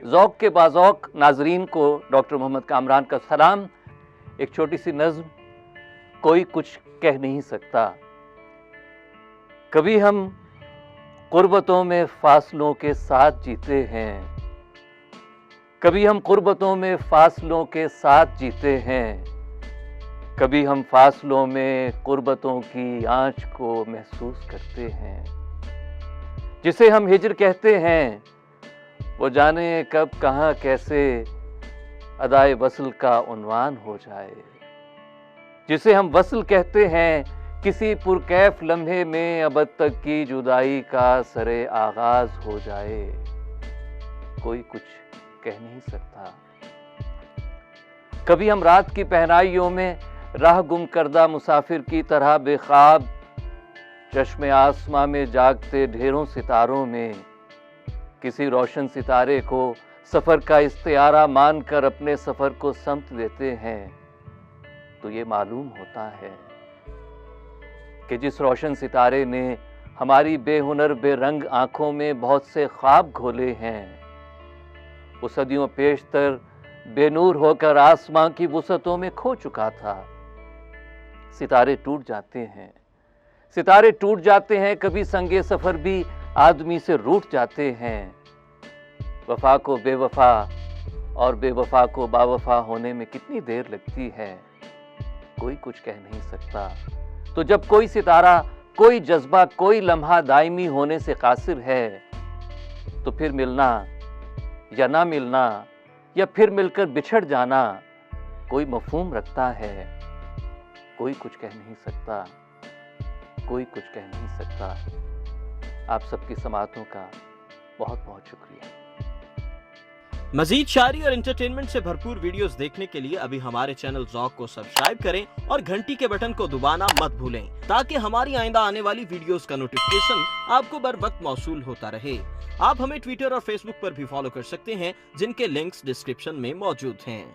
ذوق کے बाज़ौक़ नाज़रीन को डॉक्टर मोहम्मद कामरान का सलाम। एक छोटी सी नज़्म, कोई कुछ कह नहीं सकता। कभी हम क़ुर्बतों में फ़ासलों के साथ जीते हैं, कभी हम क़ुर्बतों में फ़ासलों के साथ जीते हैं, कभी हम फ़ासलों में क़ुर्बतों की आँच को महसूस करते हैं। जिसे हम हिज्र कहते हैं वो जाने कब कहाँ कैसे अदाए वस्ल का उन्वान हो जाए। जिसे हम वस्ल कहते हैं किसी पुरकैफ लम्हे में अबद तक की जुदाई का सरे आगाज हो जाए। कोई कुछ कह नहीं सकता। कभी हम रात की पहनाइयों में राह गुम करदा मुसाफिर की तरह बेख्वाब चश्मे आसमां में जागते ढेरों सितारों में किसी रोशन सितारे को सफ़र का इस्तियारा मानकर अपने सफ़र को समत देते हैं, तो ये मालूम होता है कि जिस रोशन सितारे ने हमारी बेहुनर बेरंग आँखों में बहुत से ख्वाब घोले हैं, वो सदियों पेशतर बेनूर होकर आसमां की वुसअतों में खो चुका था। सितारे टूट जाते हैं, सितारे टूट जाते हैं, कभी संगे सफ़र भी आदमी से रूठ जाते हैं। वफा को बेवफा और बेवफा को बावफा होने में कितनी देर लगती है, कोई कुछ कह नहीं सकता। तो जब कोई सितारा, कोई जज्बा, कोई लम्हा दायमी होने से कासिर है, तो फिर मिलना या ना मिलना या फिर मिलकर बिछड़ जाना कोई मफहूम रखता है। कोई कुछ कह नहीं सकता, कोई कुछ कह नहीं सकता। आप सबकी समाअतों का बहुत बहुत शुक्रिया। मजीद शायरी और एंटरटेनमेंट से भरपूर वीडियोस देखने के लिए अभी हमारे चैनल ज़ौक़ को सब्सक्राइब करें और घंटी के बटन को दबाना मत भूलें, ताकि हमारी आइंदा आने वाली वीडियोस का नोटिफिकेशन आपको बर वक्त मौसूल होता रहे। आप हमें ट्विटर और फेसबुक पर भी फॉलो कर सकते हैं, जिनके लिंक्स डिस्क्रिप्शन में मौजूद हैं।